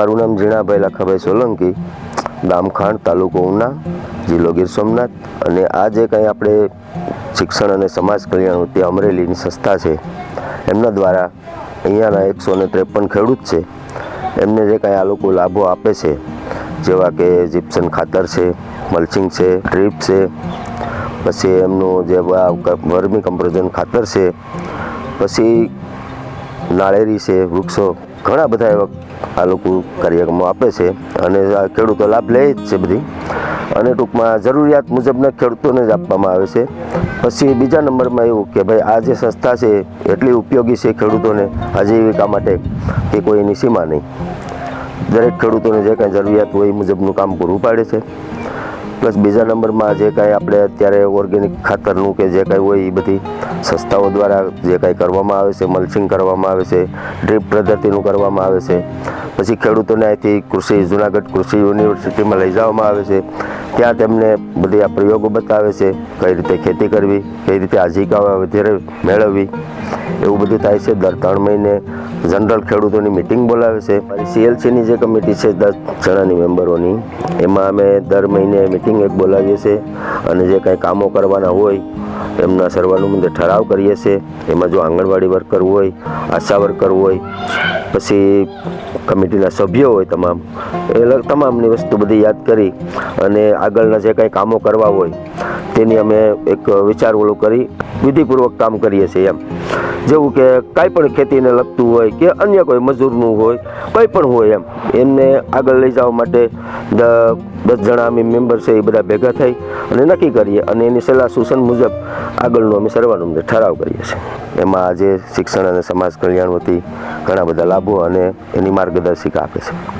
મારું નામ ઝીણાભાઈ લાખાભાઈ સોલંકી, ગામ ખાંડ, તાલુકો ઉના, જિલ્લો ગીર સોમનાથ. અને આ જે કંઈ આપણે શિક્ષણ અને સમાજ કલ્યાણ વતી અમરેલીની સંસ્થા છે, એમના દ્વારા અહીંયાના 153 ખેડૂત છે, એમને જે કાંઈ આ લોકો લાભો આપે છે, જેવા કે જીપ્સમ ખાતર છે, મલ્ચિંગ છે, ડ્રીપ છે, પછી એમનું જે વર્મી કમ્પોઝન ખાતર છે, પછી નાળેરી છે, વૃક્ષો, ઘણા બધા એવા આ લોકો કાર્યક્રમો આપે છે અને આ ખેડૂતો લાભ લે જ છે બધી. અને ટૂંકમાં જરૂરિયાત મુજબના ખેડૂતોને જ આપવામાં આવે છે. પછી બીજા નંબરમાં એવું કે ભાઈ આ જે સંસ્થા છે એટલી ઉપયોગી છે ખેડૂતોને આજીવિકા માટે કે કોઈ એની સીમા નહીં. દરેક ખેડૂતોને જે કાંઈ જરૂરિયાત હોય એ મુજબનું કામ પૂરું પાડે છે. પ્લસ બીજા નંબરમાં જે કાંઈ આપણે અત્યારે ઓર્ગેનિક ખાતરનું કે જે કાંઈ હોય એ બધી સંસ્થાઓ દ્વારા જે કાંઈ કરવામાં આવે છે, મલ્ચિંગ કરવામાં આવે છે, ડ્રીપ પદ્ધતિનું કરવામાં આવે છે. પછી ખેડૂતોને અહીંથી જુનાગઢ કૃષિ યુનિવર્સિટીમાં લઈ જવામાં આવે છે. ત્યાં તેમને બધી આ પ્રયોગો બતાવે છે, કઈ રીતે ખેતી કરવી, કઈ રીતે આજીવિકા વધારે મેળવવી, એવું બધું થાય છે. દર 3 મહિને જનરલ ખેડૂતોની મિટિંગ બોલાવે છે. CLCની જે કમિટી છે 10 જણાની મેમ્બરોની, એમાં અમે દર મહિને મિટિંગ એક બોલાવીએ છીએ અને જે કાંઈ કામો કરવાના હોય એમના સર્વાનુમતે ઠરાવ કરીએ છીએ. એમાં જો આંગણવાડી વર્કર હોય, આશા વર્કર હોય, પછી કમિટીના સભ્યો હોય તમામની વસ્તુ બધી યાદ કરી અને આગળના જે કાંઈ કામો કરવા હોય તેની અમે એક વિચાર ઓલું કરી વિધિપૂર્વક કામ કરીએ છીએ. એમ જેવું કે કાંઈ પણ ખેતીને લગતું હોય કે અન્ય કોઈ મજૂરનું હોય, કંઈ પણ હોય, એમને આગળ લઈ જવા માટે 10 જણા અમે મેમ્બર છે એ બધા ભેગા થઈ અને નક્કી કરીએ અને એની સલાહ સૂચન મુજબ આગળનું અમે સર્વાનુમતે ઠરાવ કરીએ છીએ. એમાં આજે શિક્ષણ અને સમાજ કલ્યાણ વતી ઘણા બધા લાભો અને એની માર્ગદર્શિકા આપે છે.